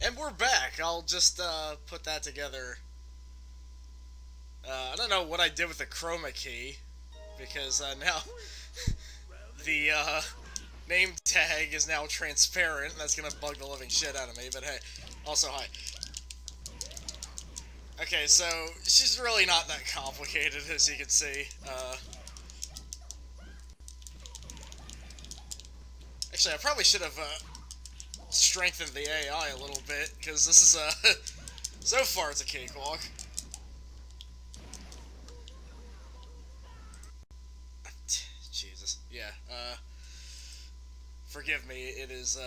And we're back. I'll just put that together. I don't know what I did with the chroma key because now the name tag is now transparent. And that's gonna bug the living shit out of me. But hey, also hi. Okay, so she's really not that complicated, as you can see. Actually, I probably should have strengthened the AI a little bit because this is so far it's a cakewalk. Jesus. Yeah. Forgive me. It has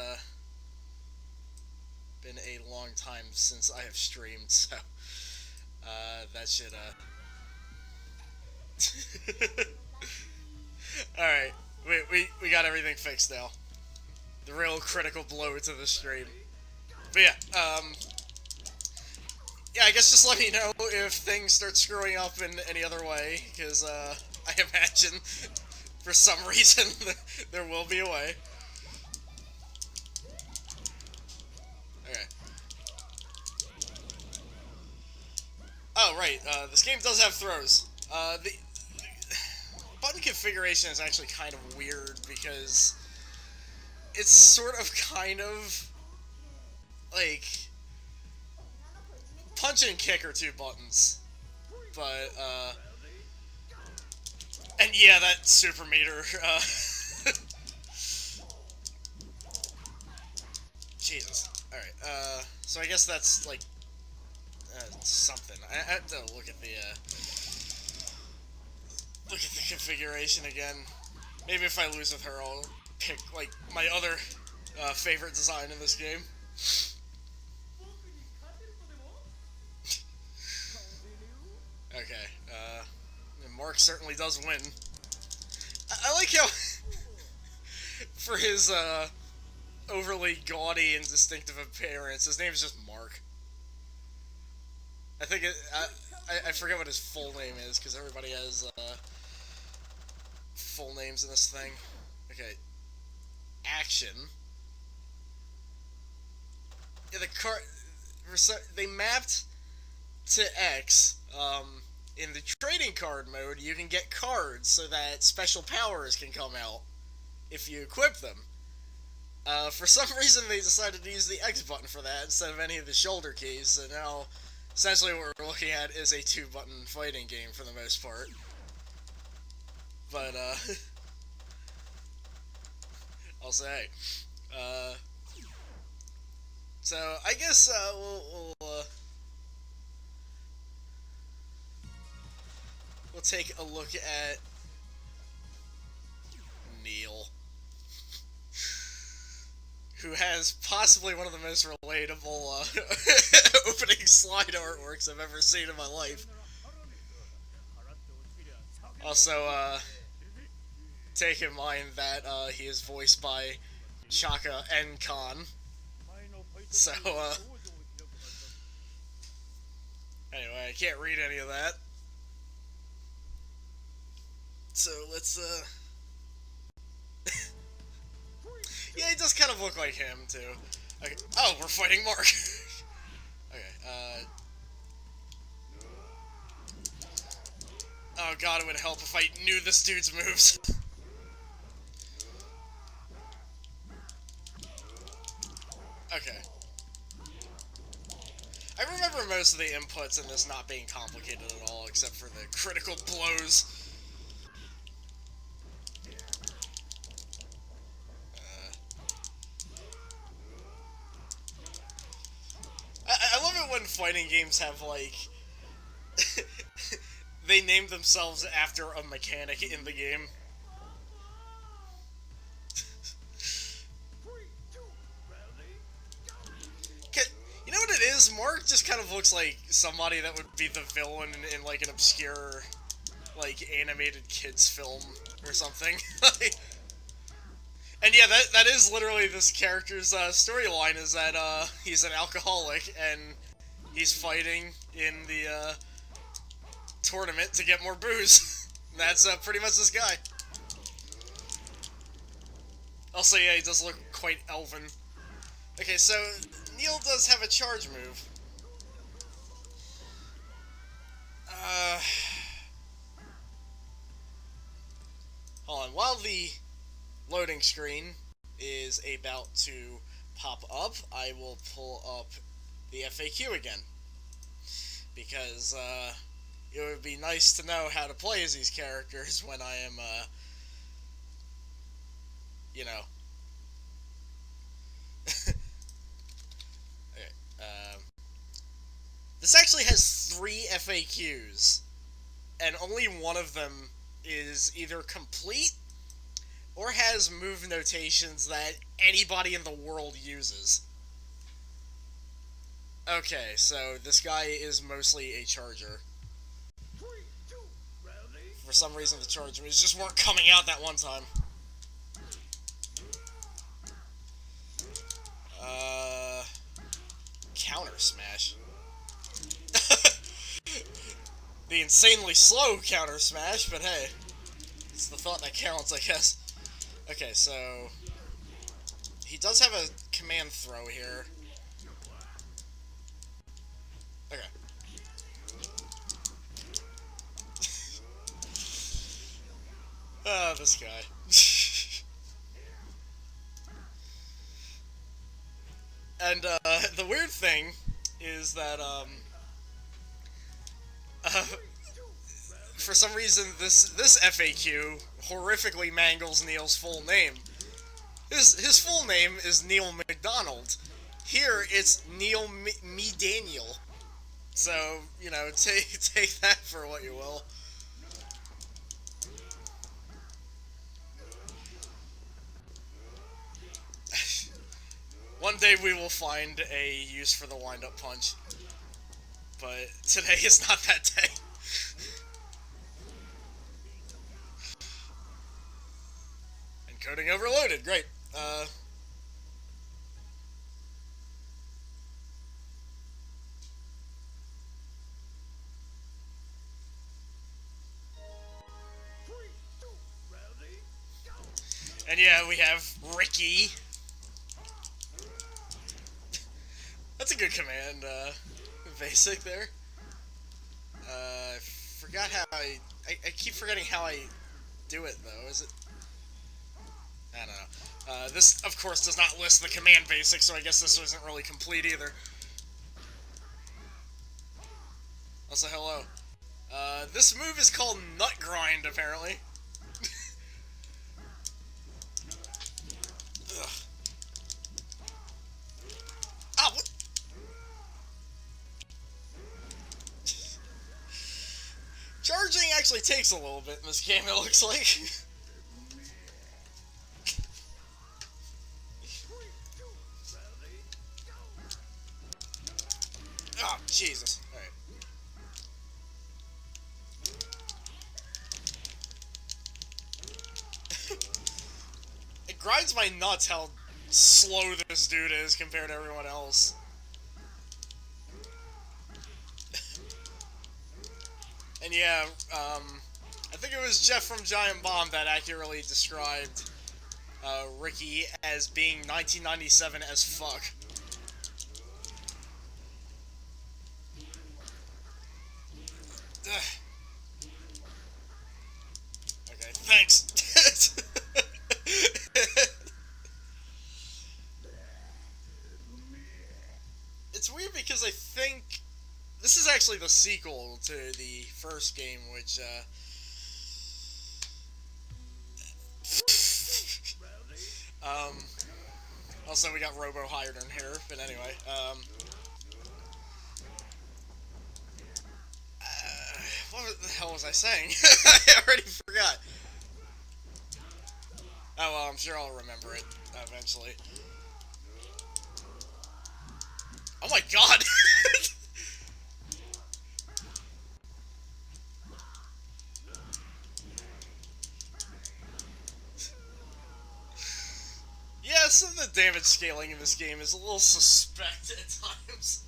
been a long time since I have streamed, so that should All right. We got everything fixed now. The real critical blow to the stream. But yeah. Yeah. I guess just let me know if things start screwing up in any other way, because I imagine for some reason there will be a way. Okay. Oh, right. This game does have throws. The button configuration is actually kind of weird because it's sort of kind of like punch and kick are two buttons, but and yeah, that super meter. Jesus. All right. So I guess that's like something. I have to look at the configuration again. Maybe if I lose with her, I'll pick like my other favorite design in this game. Okay. Mark certainly does win. I like how for his overly gaudy and distinctive appearance, his name is just Mark. I think I forget what his full name is because everybody has full names in this thing. Okay, action. Yeah, the car. They mapped to X. In the trading card mode, you can get cards so that special powers can come out if you equip them. For some reason, they decided to use the X button for that instead of any of the shoulder keys. So now, essentially, what we're looking at is a two-button fighting game for the most part. But I'll say, uh, so I guess we'll take a look at Neil, who has possibly one of the most relatable opening slide artworks I've ever seen in my life. Also, take in mind that he is voiced by Chaka N. Khan. So, anyway, I can't read any of that. So, let's, yeah, he does kind of look like him, too. Okay. Oh, we're fighting Mark. Okay, oh god, it would help if I knew this dude's moves. Okay. I remember most of the inputs in this not being complicated at all, except for the critical blows. I love it when fighting games have, like... they name themselves after a mechanic in the game. You know what it is? Mark just kind of looks like somebody that would be the villain in like, an obscure, like, animated kids film or something. And yeah, that is literally this character's storyline, is that he's an alcoholic and he's fighting in the tournament to get more booze. That's pretty much this guy. Also, yeah, he does look quite elven. Okay, so Neil does have a charge move. Uh, Hold on. While the loading screen is about to pop up, I will pull up the FAQ again. Because, it would be nice to know how to play as these characters when I am, you know. Okay, this actually has 3 FAQs, and only one of them is either complete or has move notations that anybody in the world uses. Okay, so this guy is mostly a charger. For some reason, the charge moves just weren't coming out that one time. Uh, Counter smash. The insanely slow counter smash, but hey, it's the thought that counts, I guess. Okay, so he does have a command throw here. Okay. This guy. And the weird thing is that uh, for some reason this FAQ horrifically mangles Neil's full name. His full name is Neil McDonald. Here it's Neil Me Daniel. So take that for what you will. One day we will find a use for the wind-up punch, but today is not that day. Encoding overloaded. Great. And yeah, we have Ricky. That's a good command, basic there. I forgot how I keep forgetting how I do it, though. Is it? I don't know. This, of course, does not list the command basic, so I guess this isn't really complete either. Also, hello. This move is called Nut Grind, apparently. Ugh. Ah, what? Charging actually takes a little bit in this game, it looks like. Oh, Jesus. Alright. It grinds my nuts how slow this dude is compared to everyone else. And yeah, I think it was Jeff from Giant Bomb that accurately described Ricky as being 1997 as fuck. Ugh. Okay, thanks. It's weird because I think this is actually the sequel to the first game, which, also we got Robo hired in here, but anyway, what the hell was I saying? I already forgot. Oh well, I'm sure I'll remember it eventually. Oh my god! Yeah, some of the damage scaling in this game is a little suspect at times.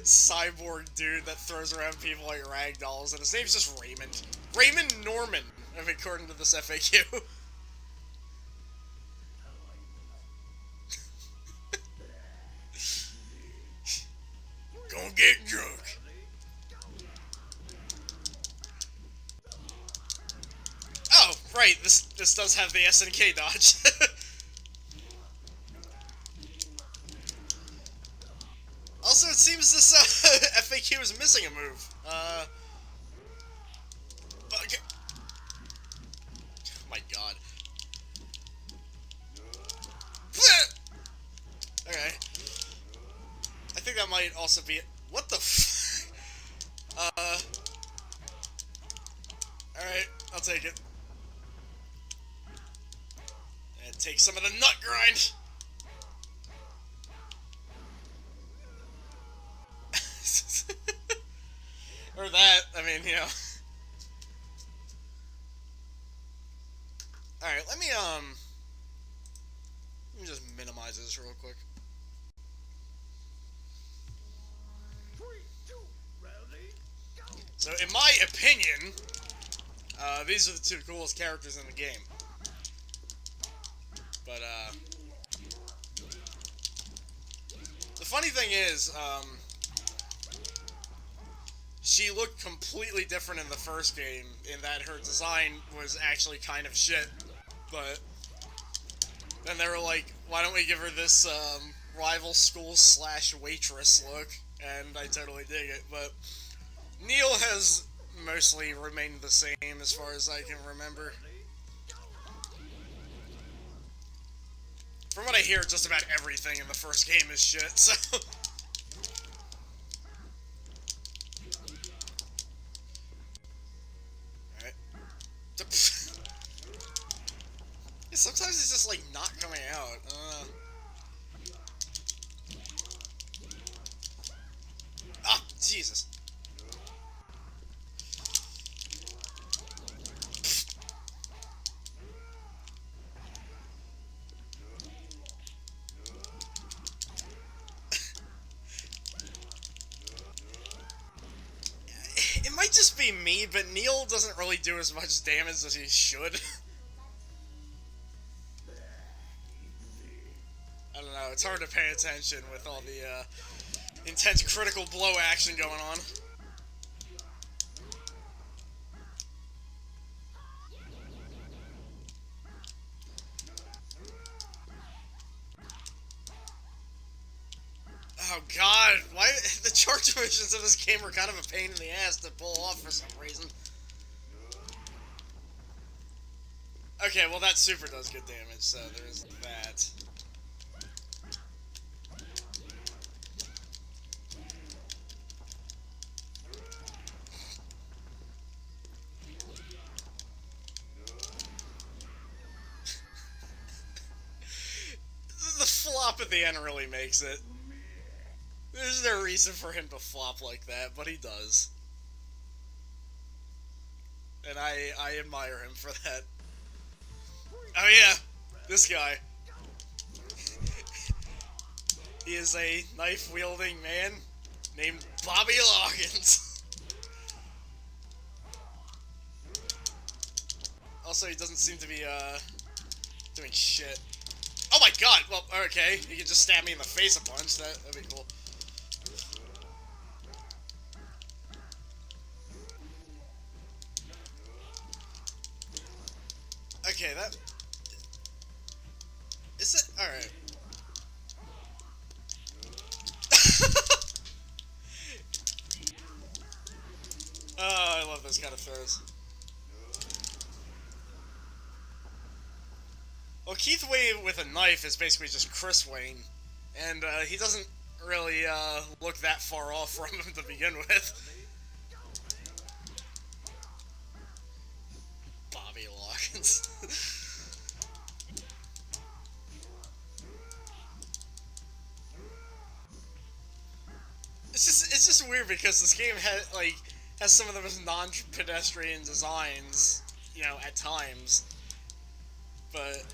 cyborg dude that throws around people like ragdolls, and his name's just Raymond. Raymond Norman, according to this FAQ. Gonna get drunk. Oh, right, this does have the SNK dodge. Also, it seems this FAQ is missing a move. Okay. Oh my god. Okay. I think that might also be it. What the f... Alright, I'll take it. And take some of the nut grind! Or that, I mean, you know. Alright, let me just minimize this real quick. So, in my opinion, these are the two coolest characters in the game. But, the funny thing is, she looked completely different in the first game, in that her design was actually kind of shit. But then they were like, why don't we give her this, rival school / waitress look? And I totally dig it, but Neil has mostly remained the same as far as I can remember. From what I hear, just about everything in the first game is shit, so... Alright. Sometimes it's just, like, not coming out. Ah, Jesus. It might just be me, but Neil doesn't really do as much damage as he should. I don't know, it's hard to pay attention with all the, intense critical blow action going on. Oh god, why the charge motions of this game are kind of a pain in the ass to pull off for some reason. Okay, well that super does good damage, so there's that. The flop at the end really makes it. There's no reason for him to flop like that, but he does. And I admire him for that. Oh yeah, this guy. He is a knife-wielding man named Bobby Loggins. Also, he doesn't seem to be, doing shit. Oh my god! Well, okay, he can just stab me in the face a bunch, that'd be cool. Okay, that... Is it? Alright. Oh, I love those kind of throws. Well, Keith Wayne with a knife is basically just Chris Wayne. And, he doesn't really, look that far off from him to begin with. Bobby Loggins. It's just weird because this game has some of the most non-pedestrian designs, you know, at times. But...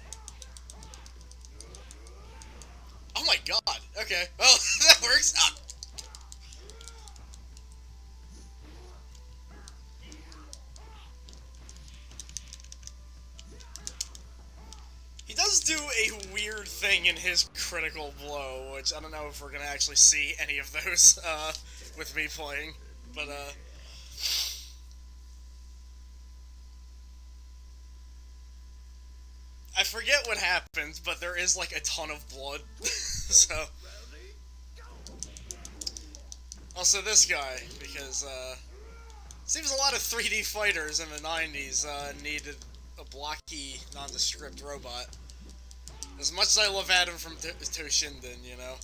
Oh my god! Okay, well, that works! Ah. do a weird thing in his critical blow, which I don't know if we're gonna actually see any of those, with me playing, but, I forget what happens, but there is, like, a ton of blood, so... Also this guy, because, seems a lot of 3D fighters in the 90s, needed a blocky, nondescript robot. As much as I love Adam from Toshinden, you know.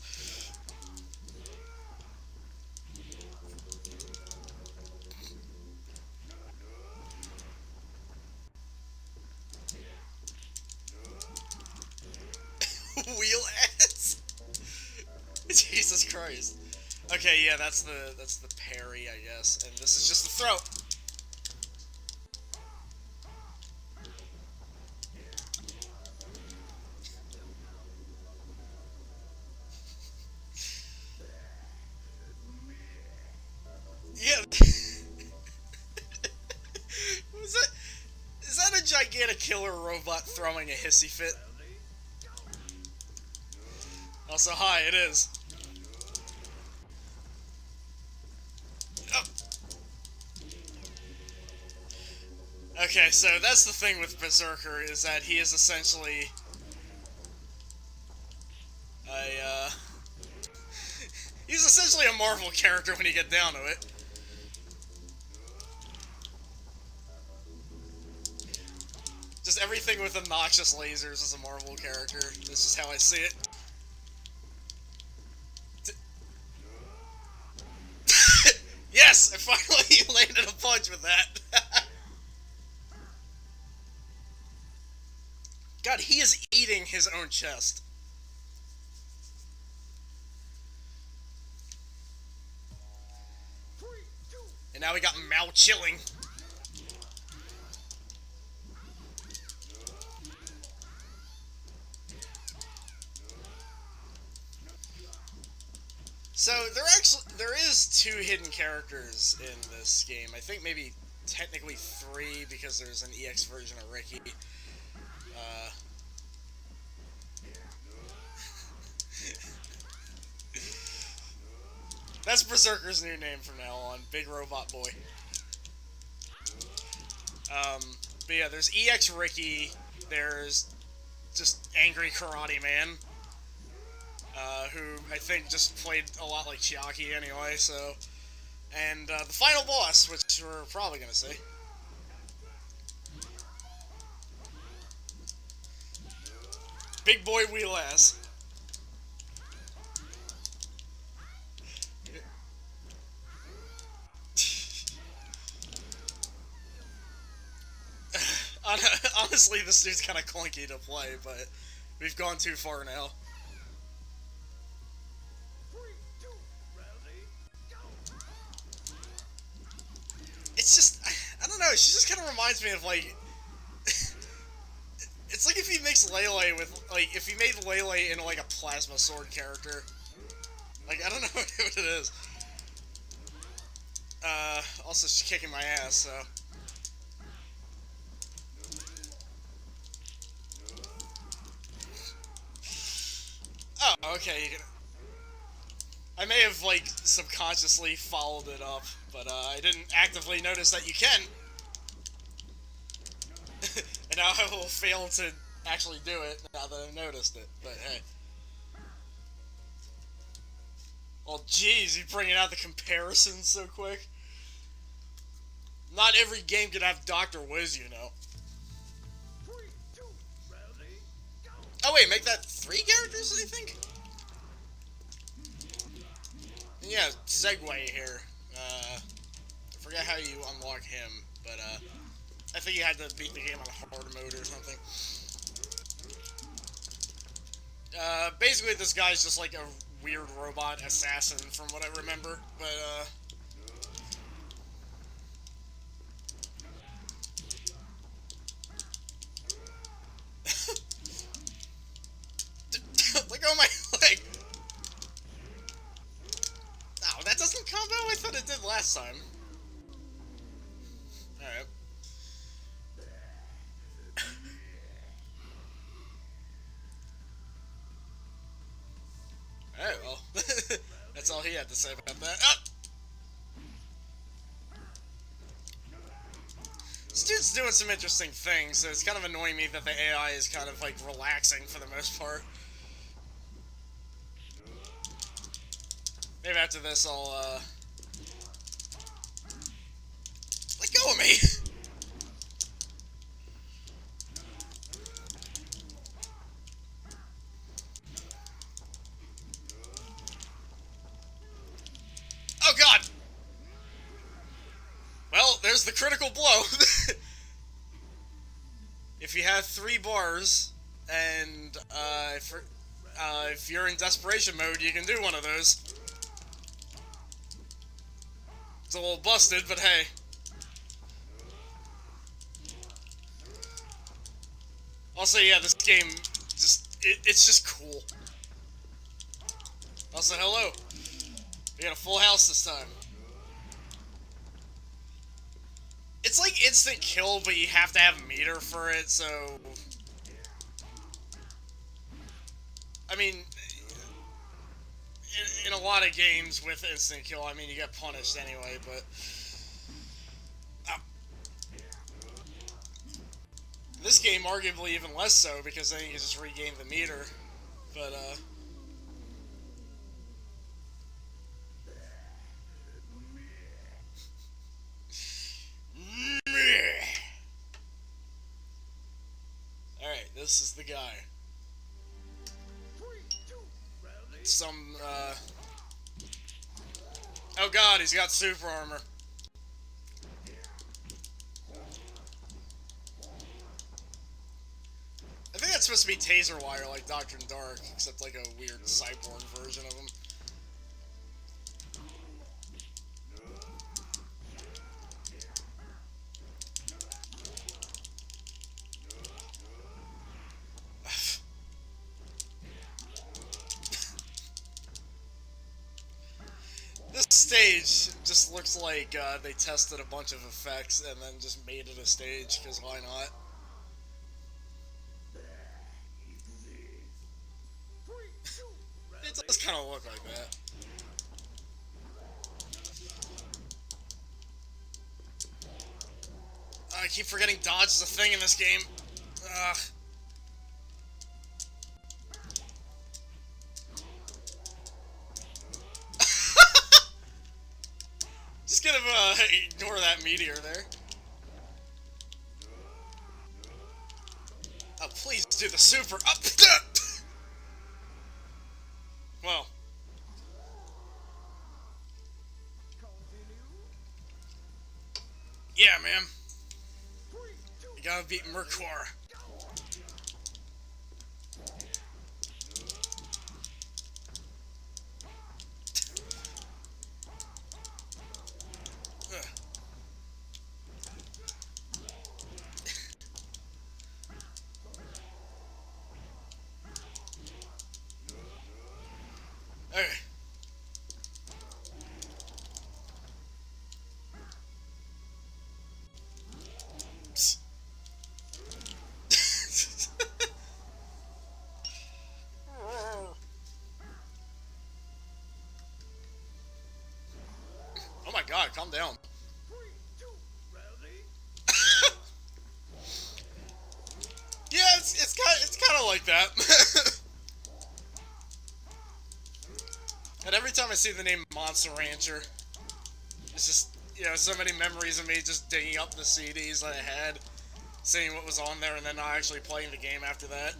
Wheel ass? Jesus Christ. Okay, yeah, that's the parry, I guess, and this is just the throw. Yeah. Is that a gigantic killer robot throwing a hissy fit? Also, hi, it is. Oh. Okay, so that's the thing with Berserker, is that he is essentially a, he's essentially a Marvel character when you get down to it. Just everything with obnoxious lasers is a Marvel character. This is how I see it. Yes! I finally landed a punch with that! God, he is eating his own chest. And now we got Mao chilling. So there is 2 hidden characters in this game. I think maybe technically 3 because there's an EX version of Ricky. That's Berserker's new name from now on, Big Robot Boy. But yeah, there's EX Ricky. There's just Angry Karate Man. Who I think just played a lot like Chiaki anyway, so... And, the final boss, which we're probably gonna see. Big Boy Wheel Ass. Honestly, this dude's kind of clunky to play, but we've gone too far now. It's just, I don't know, she just kind of reminds me of, like, it's like if he makes Lele with, like, if he made Lele into, like, a plasma sword character. Like, I don't know what it is. Also she's kicking my ass, so. Oh, okay, you can... I may have, like, subconsciously followed it up, but, I didn't actively notice that you can. And now I will fail to actually do it now that I've noticed it, but hey. Well, jeez, you bringing out the comparisons so quick. Not every game can have Dr. Wiz, you know. Oh wait, make that 3 characters, I think? And yeah, segue here. I forget how you unlock him, but, I think you had to beat the game on hard mode or something. Basically this guy's just like a weird robot assassin from what I remember, but, Let go of my leg! Oh, that doesn't combo? I thought it did last time. Alright. had to say about that. Ah! This dude's doing some interesting things, so it's kind of annoying me that the AI is kind of, like, relaxing for the most part. Maybe after this I'll, let go of me! Oh god! Well, there's the critical blow. If you have 3 bars, and, if you're in desperation mode, you can do one of those. It's a little busted, but hey. Also, yeah, this game, it's just cool. Also, hello. We got a full house this time. It's like instant kill, but you have to have a meter for it, so... I mean, in a lot of games with instant kill, I mean, you get punished anyway, but... This game, arguably, even less so, because then you can just regain the meter. But, Alright, this is the guy. Some, oh god, he's got super armor. I think that's supposed to be taser wire like Doctrine Dark, except like a weird cyborg version of him. This stage just looks like they tested a bunch of effects and then just made it a stage, because why not? It does kind of look like that. I keep forgetting dodge is a thing in this game. Ugh. Just gonna ignore that meteor there. Oh, please do the super up. Well. Yeah, man. You gotta beat Mercor. Okay. Oh my god, calm down. Yeah, it's kind of like that. And every time I see the name Monster Rancher, it's just, you know, so many memories of me just digging up the CDs that I had, seeing what was on there, and then not actually playing the game after that.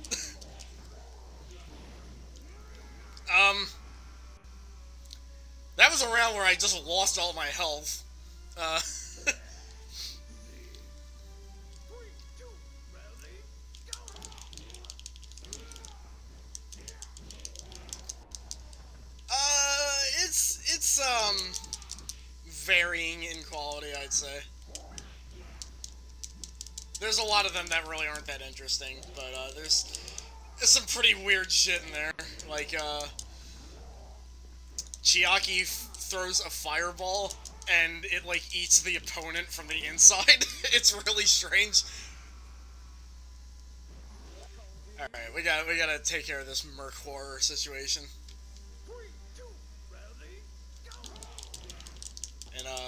That was around where I just lost all my health. It's varying in quality, I'd say. There's a lot of them that really aren't that interesting, but, there's some pretty weird shit in there. Like, Chiaki throws a fireball, and it, like, eats the opponent from the inside. It's really strange. Alright, we gotta take care of this Merc horror situation.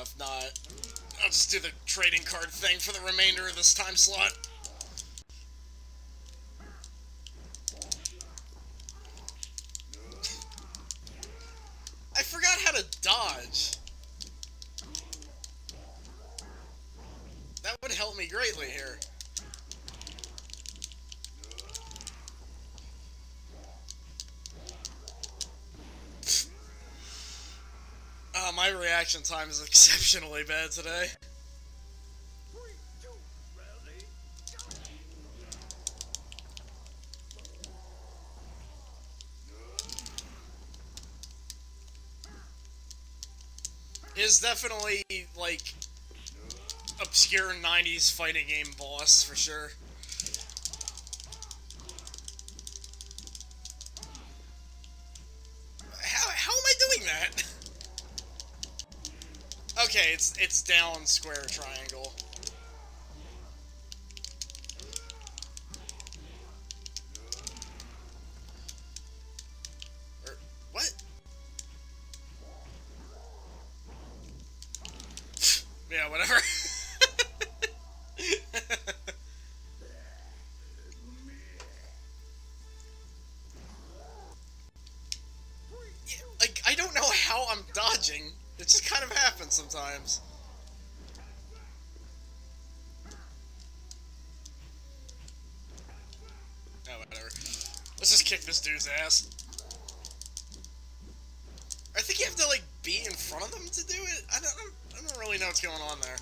if not, I'll just do the trading card thing for the remainder of this time slot. I forgot how to dodge. That would help me greatly here. My reaction time is exceptionally bad today. Is definitely, like, obscure 90s fighting game boss, for sure. How am I doing that? Okay, it's down square triangle. Or, what? Yeah, whatever. Yeah, like, I don't know how I'm dodging. It just kind of happens sometimes. Oh, whatever. Let's just kick this dude's ass. I think you have to, like, be in front of them to do it? I don't really know what's going on there.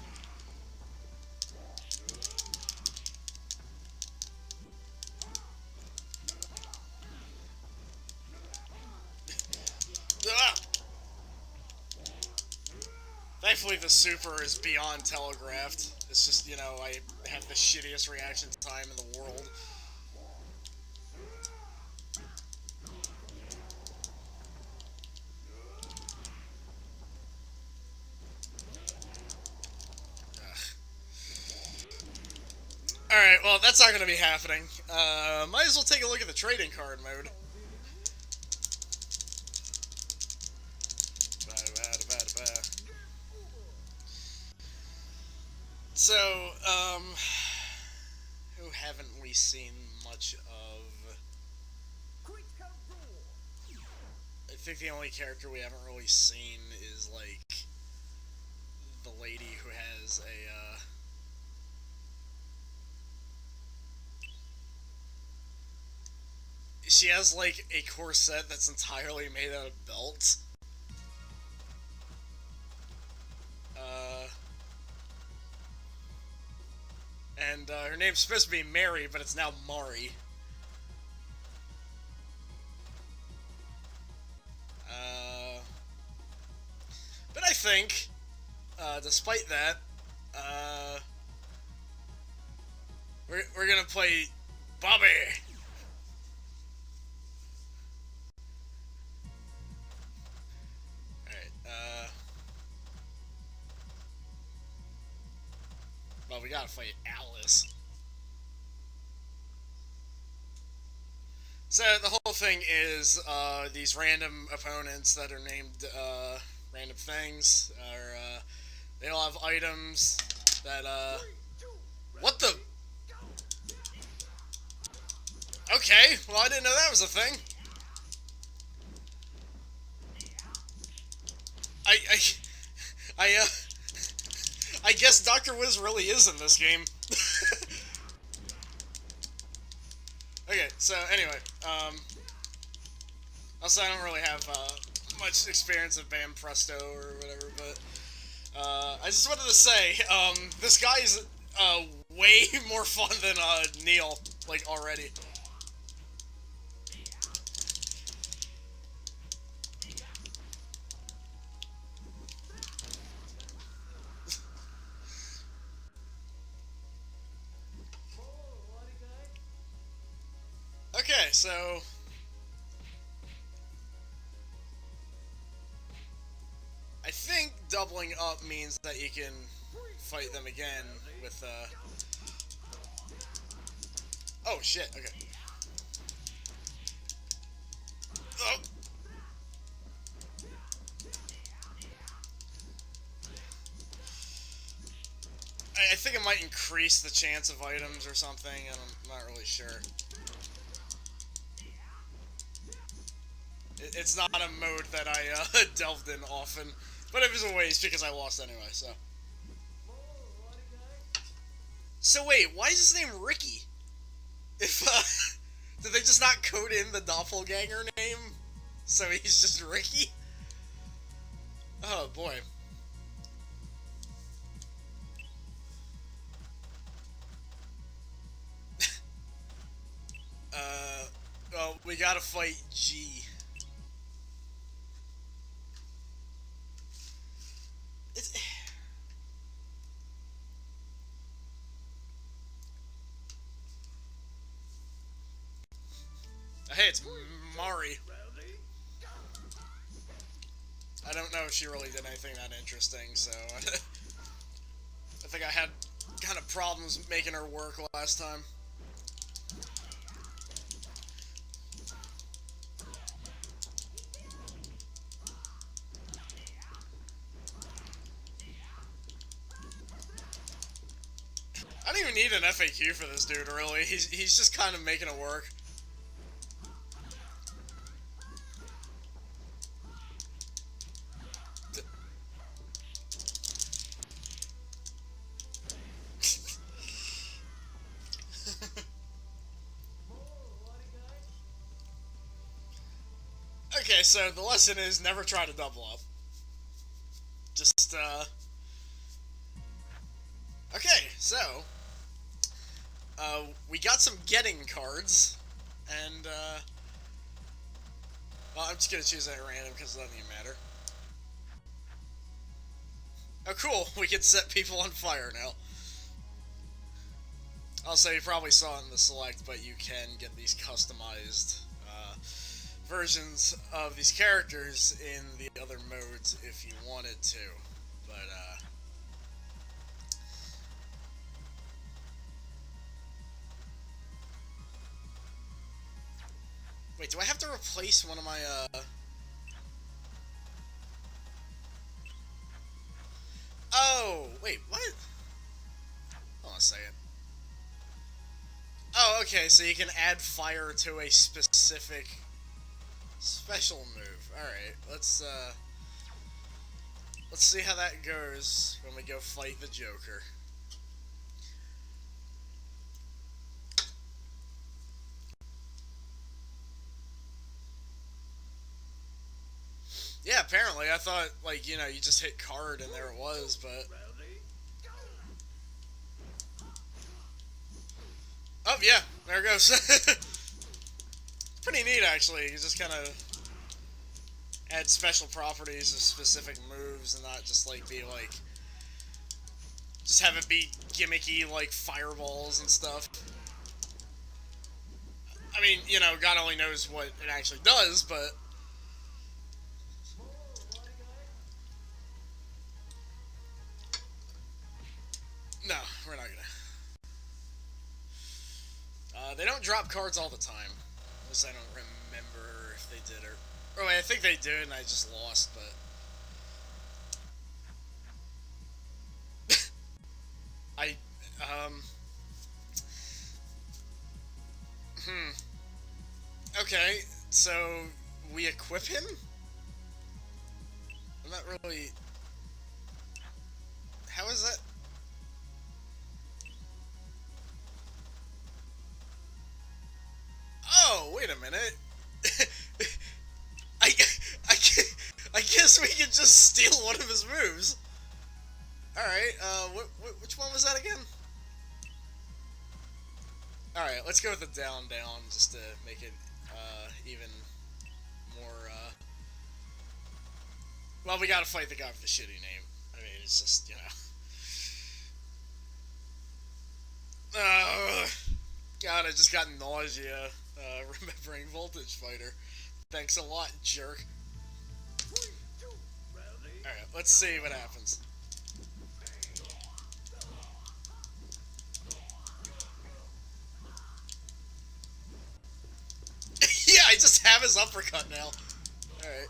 Ah! Thankfully, the super is beyond telegraphed. It's just, you know, I have the shittiest reaction time in the world. Alright, well, that's not going to be happening. Might as well take a look at the trading card mode. So, who haven't we seen much of? I think the only character we haven't really seen is, like, the lady who has a, she has, like, a corset that's entirely made out of belts. And her name's supposed to be Mary, but it's now Mari. But I think, despite that, we're gonna play Bobby. Alright, well, we gotta fight Alice. So, the whole thing is, these random opponents that are named, random things, are, they all have items that, what the? Okay, well, I didn't know that was a thing. I, I, I guess Dr. Wiz really is in this game. Okay, so anyway, also I don't really have, much experience of Bam Presto or whatever, but, I just wanted to say, this guy is, way more fun than, Neil, like, already. Okay, so I think doubling up means that you can fight them again with, oh, shit, okay. Oh! might increase the chance of items or something, and I'm not really sure. It's not a mode that I delved in often, but it was a waste because I lost anyway, so. So wait, why is his name Ricky? If, did they just not code in the doppelganger name? So he's just Ricky? Oh, boy. Well, we gotta fight G. It's... Hey, it's Mari. I don't know if she really did anything that interesting, so... I think I had kind of problems making her work last time. I don't even need an FAQ for this dude, really. He's just kind of making it work. Okay, so the lesson is never try to double up. Just, Okay, so... we got some getting cards, and, well, I'm just gonna choose that at random because it doesn't even matter. Oh, cool, we can set people on fire now. Also, you probably saw in the select, but you can get these customized, versions of these characters in the other modes if you wanted to, but, wait, do I have to replace one of my, Oh, wait, what? Hold on a second. Oh, okay, so you can add fire to a specific special move. Alright, let's see how that goes when we go fight the Joker. Yeah, apparently. I thought, like, you know, you just hit card and there it was, but... Oh, yeah, there it goes. Pretty neat, actually. You just kind of add special properties of specific moves and not just, like, be, like... Just have it be gimmicky, like, fireballs and stuff. I mean, you know, God only knows what it actually does, but... No, we're not gonna. They don't drop cards all the time. At least I don't remember if they did or... Oh, I think they did, and I just lost, but... I, Okay, so we equip him? I'm not really... How is that? Oh, wait a minute. I, I, I guess we can just steal one of his moves. Alright, which one was that again? Alright, let's go with the down just to make it, even more, Well, we gotta fight the guy with the shitty name. I mean, it's just, you know... God, I just got nausea, remembering Voltage Fighter. Thanks a lot, jerk. Alright, let's see what happens. Yeah, I just have his uppercut now. Alright.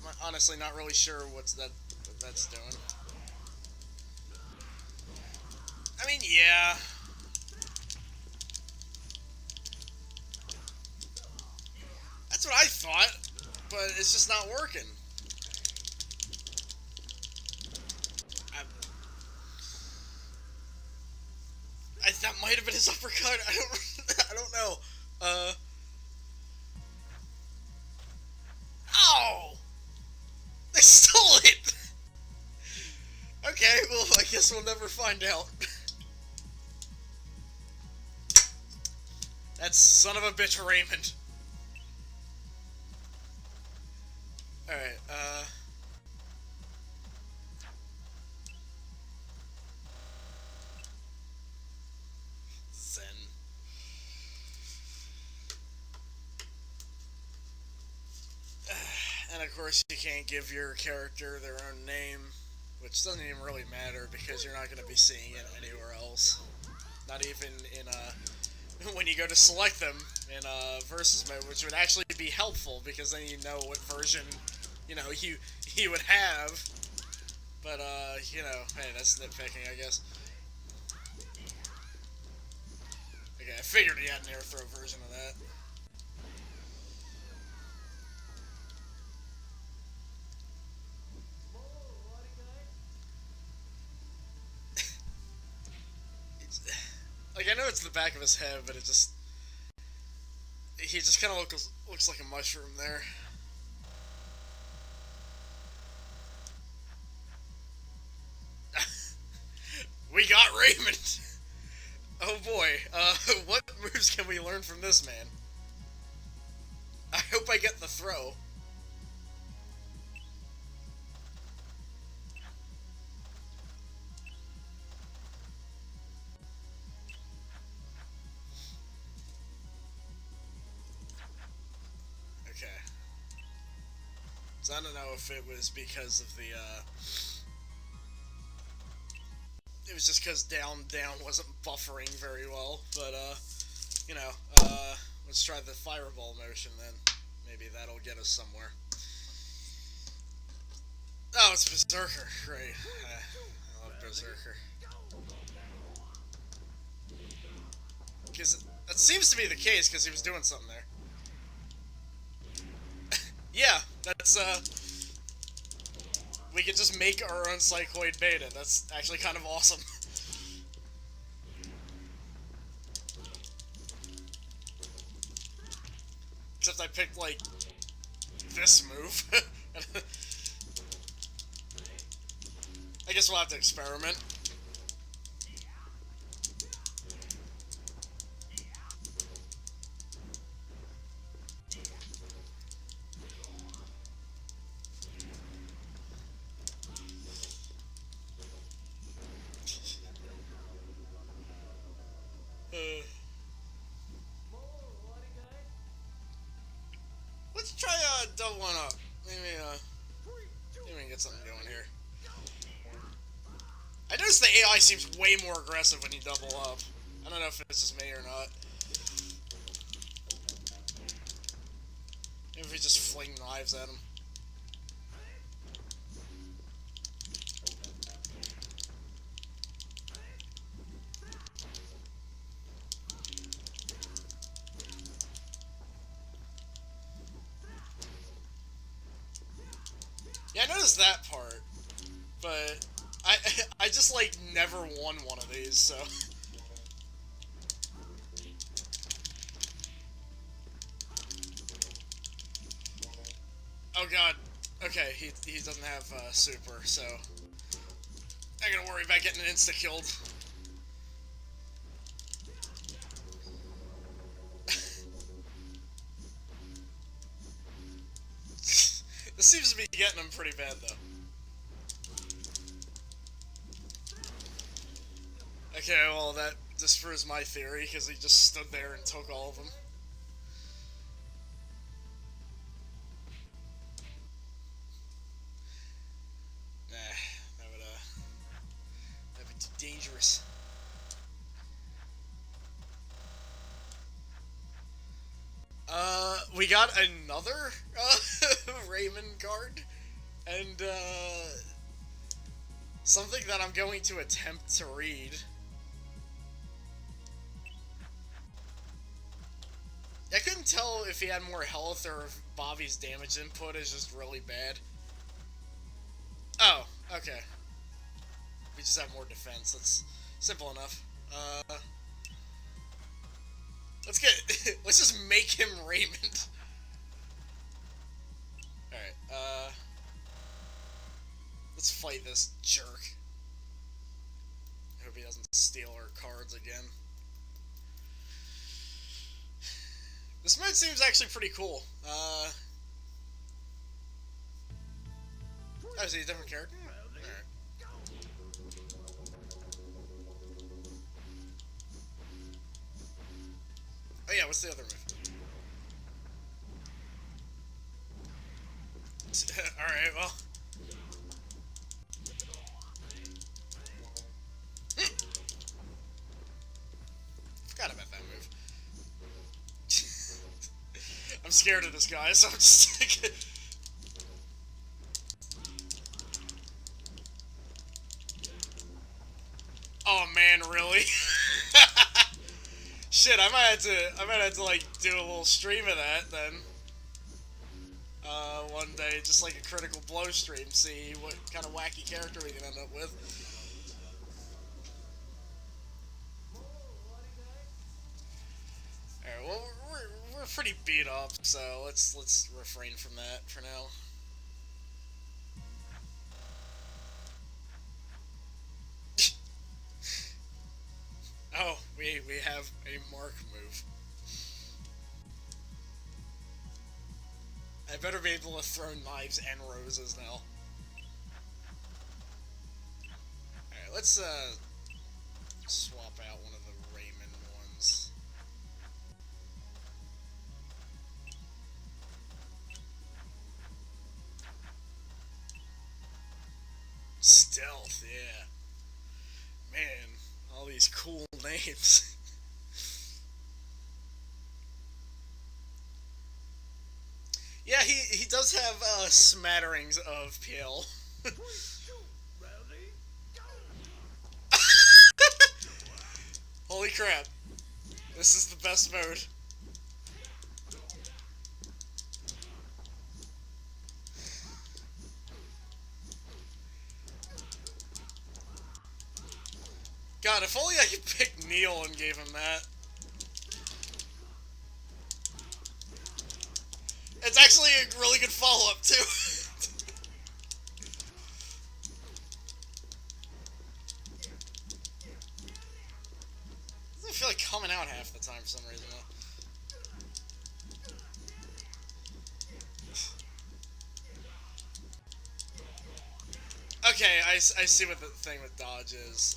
I'm honestly not really sure what that's doing. Yeah. That's what I thought, but it's just not working. That might have been his uppercut. I don't. I don't know. Uh. Ow! They stole it. Okay. Well, I guess we'll never find out. That son of a bitch, Raymond. All right. Zen. And of course, you can't give your character their own name, which doesn't even really matter because you're not going to be seeing it anywhere else. Not even in when you go to select them in versus mode, which would actually be helpful because then you know what version you would have. But hey, that's nitpicking, I guess. Okay, I figured he had an air throw version of that. Like, I know it's the back of his head, but he just kind of looks like a mushroom there. We got Raymond! Oh boy, what moves can we learn from this man? I hope I get the throw. Okay. So I don't know if it was because of the, it was just because down wasn't buffering very well, but, let's try the fireball motion then. Maybe that'll get us somewhere. Oh, it's Berserker. Great. I love Berserker. Because that seems to be the case, because he was doing something there. Yeah, that's, we could just make our own Cycloid Beta. That's actually kind of awesome. Except I picked, like, this move. I guess we'll have to experiment. Let's try double one up. Maybe we can get something going here. I noticed the AI seems way more aggressive when you double up. I don't know if it's just me or not. Maybe if we just fling knives at him. Yeah, I noticed that part, but I just like never won one of these, so. Oh god. Okay, he doesn't have super, so I gotta worry about getting insta killed. This seems to be getting him pretty bad, though. Okay, well, that disproves my theory, because he just stood there and took all of them. Nah, that'd be too dangerous. We got another, Raymond card, and, something that I'm going to attempt to read. I couldn't tell if he had more health or if Bobby's damage input is just really bad. Oh, okay. We just have more defense. That's simple enough. Let's get... let's just make him Raymond. Alright, let's fight this jerk. I hope he doesn't steal our cards again. This mode seems actually pretty cool. Oh, is he a different character? Alright. Oh yeah, what's the other move? Alright, well. Forgot about that move. I'm scared of this guy, so I'm just... Oh man, really? Shit, I might have to like do a little stream of that then. One day, just like a critical blow stream, see what kind of wacky character we can end up with. Alright, well, we're pretty beat up, so let's refrain from that for now. Oh, we have a mark move. I better be able to throw knives and roses now. Alright, let's swap out one of the Raymond ones. Stealth, yeah. Man, all these cool names. Yeah, he does have smatterings of PL. Holy crap. This is the best mode. God, if only I could pick Neil and gave him that. It's actually a really good follow-up, too. I feel like coming out half the time for some reason, though. Okay, I see what the thing with dodge is.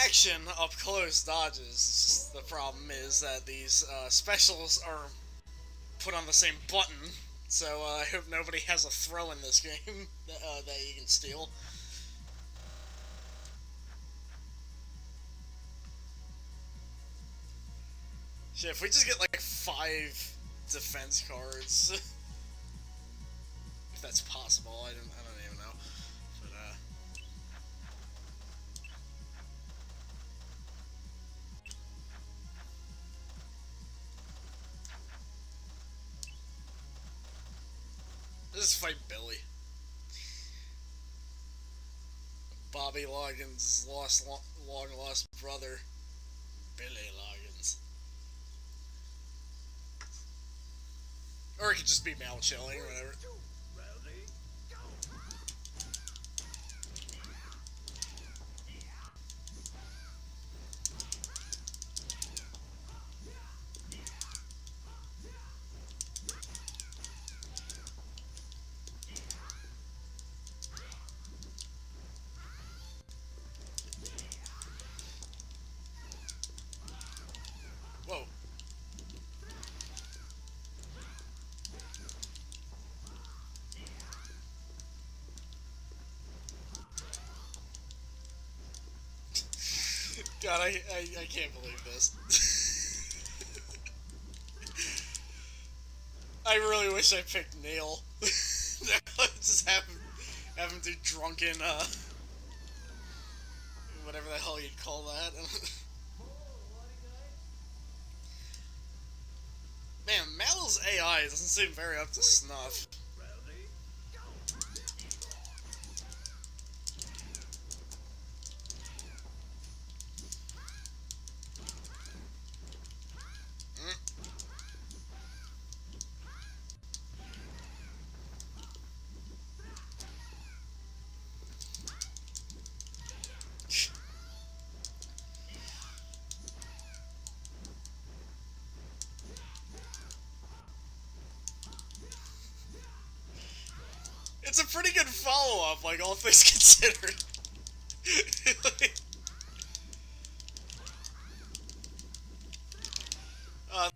Action up close dodges. It's just the problem is that these specials are put on the same button, so I hope nobody has a throw in this game that you can steal. Shit, if we just get like 5 defense cards, if that's possible, I don't even know. But let's fight Billy. Bobby Loggins' long lost brother, Billy Loggins. Or it could just be Mal chilling or whatever. Whoa. God, I can't believe this. I really wish I picked Neil. Just have him do drunken, whatever the hell you'd call that. Metal's AI doesn't seem very up to snuff. It's a pretty good follow-up, like, all things considered.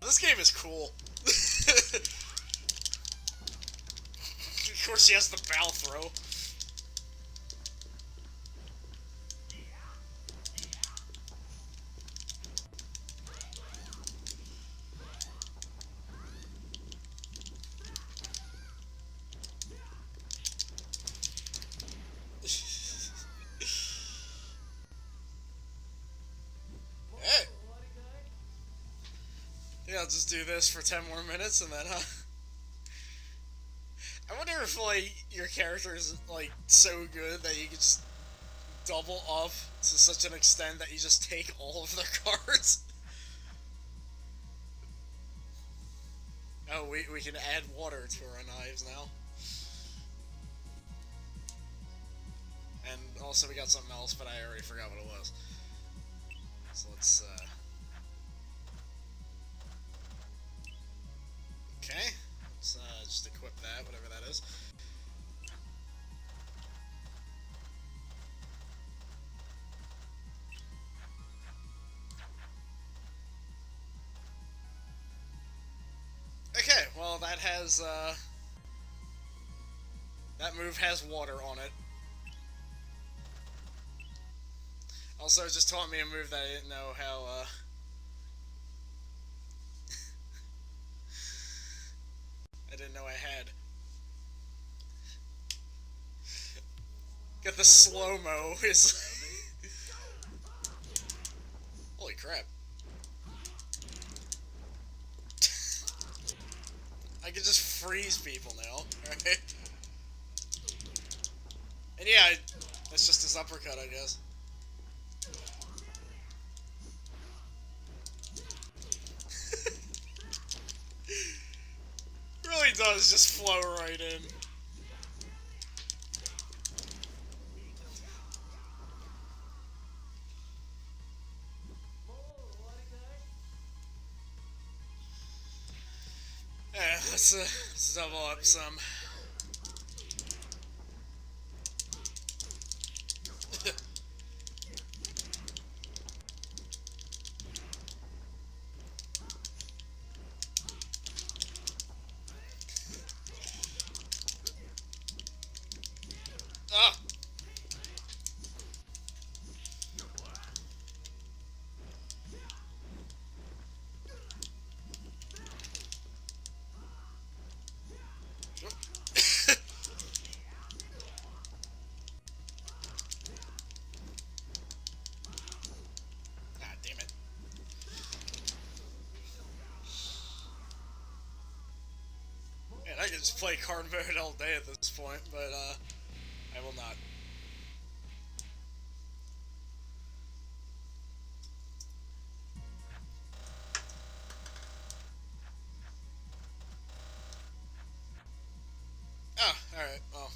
This game is cool. Of course, she has the bow throw. Hey! Yeah, I'll just do this for 10 more minutes and then, I wonder if, like, your character is, like, so good that you can just double up to such an extent that you just take all of their cards. Oh, we can add water to our knives now. And also we got something else, but I already forgot what it was. So let's, okay. Let's, just equip that, whatever that is. Okay, well that has, that move has water on it. Also, it just taught me a move that I didn't know how, I didn't know I had. Get the slow-mo is... Holy crap. I can just freeze people now, right? And yeah, that's just his uppercut, I guess. Really does just flow right in. Yeah, let's double up some. Ah! Ah, damn it. Man, I can just play card mode all day at this point, but, I will not. Oh, alright, well.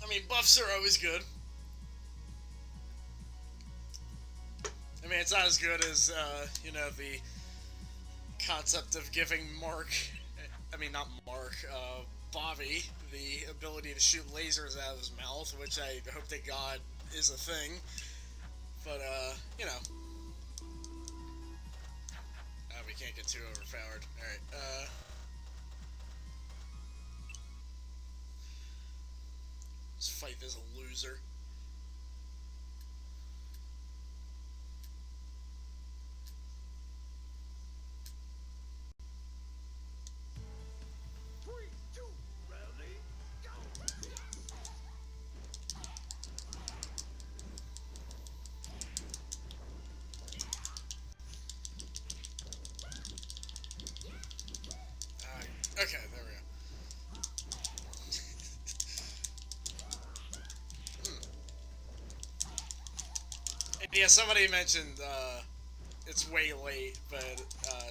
I mean, buffs are always good. I mean, it's not as good as, you know, the concept of giving Mark, I mean, not Mark, Bobby, the ability to shoot lasers out of his mouth, which I hope to God is a thing. But, you know. We can't get too overpowered. Alright, let's fight this loser. Yeah, somebody mentioned it's way late, but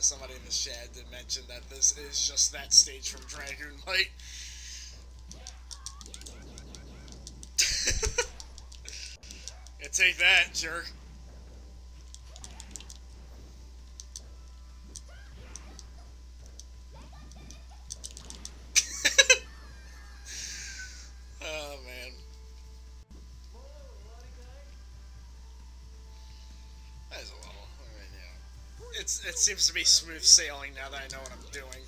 somebody in the chat did mention that this is just that stage from Dragoon Light. Yeah, take that, jerk. Oh man, that is a little. I mean, yeah, it seems to be smooth sailing now that I know what I'm doing,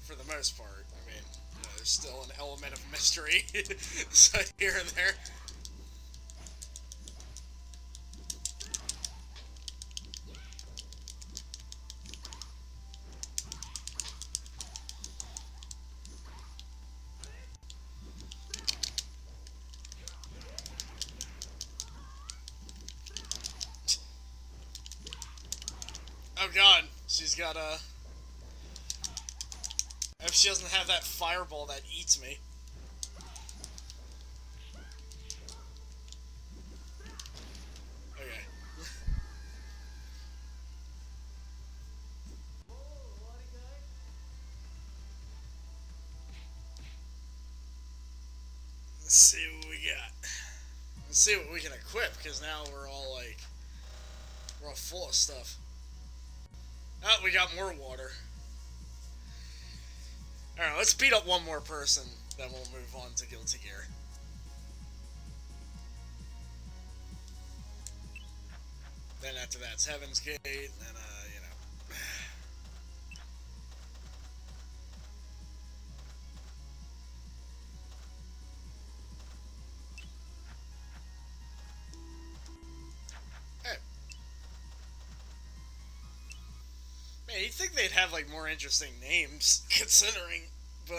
for the most part. I mean, you know, there's still an element of mystery, so here and there. Oh god, she's got a. If she doesn't have that fireball that eats me. Okay. Let's see what we got. Let's see what we can equip, because now we're all full of stuff. Oh, we got more water. Alright, let's beat up one more person, then we'll move on to Guilty Gear. Then after that, it's Heaven's Gate, and then, you know. Hey. Man, you'd think they'd have, like, more interesting names, considering, but...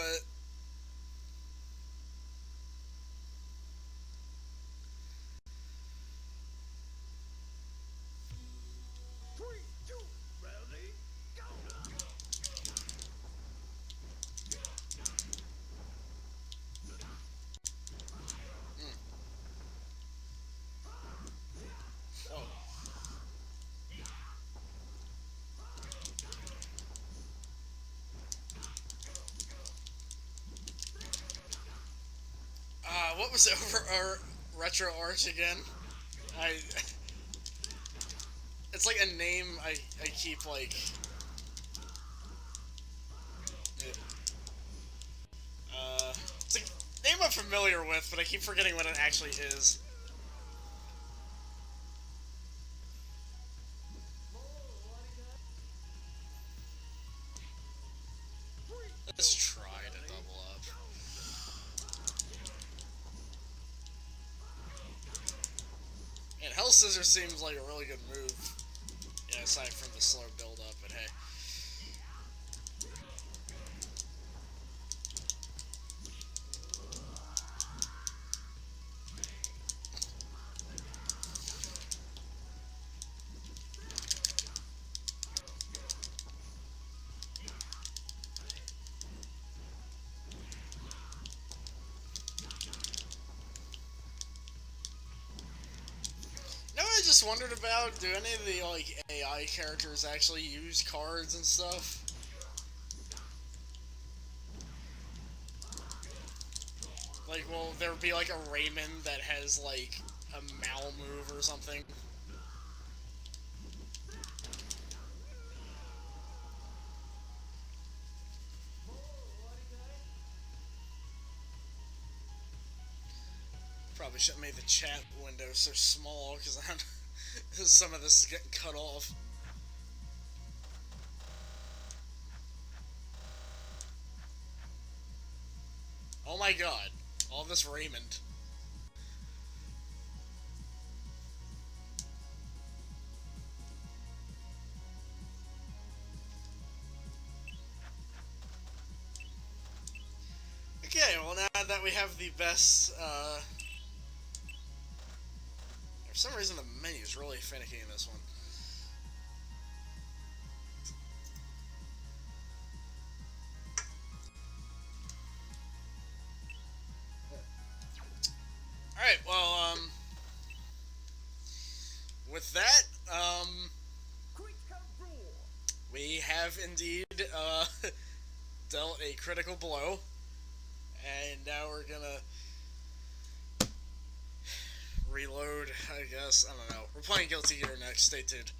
Oh. What was over our Retro Arch again? I... It's like a name I keep, like... It's a name I'm familiar with, but I keep forgetting what it actually is. Let's try to double up. And Hell Scissor seems like a really good move. Yeah, aside from the slow build up, but hey. You know what I just wondered about? Do any of the like AI characters actually use cards and stuff? Like, will there be like a Raymond that has like a Mal move or something? Probably shouldn't have made the chat window so small because some of this is getting cut off. Oh my god, all this Raymond. Okay, well now that we have the best, for some reason the menu's really finicky in this one. Alright, well, with that, have indeed dealt a critical blow, and now we're gonna reload, I guess. I don't know. We're playing Guilty Gear next. Stay tuned.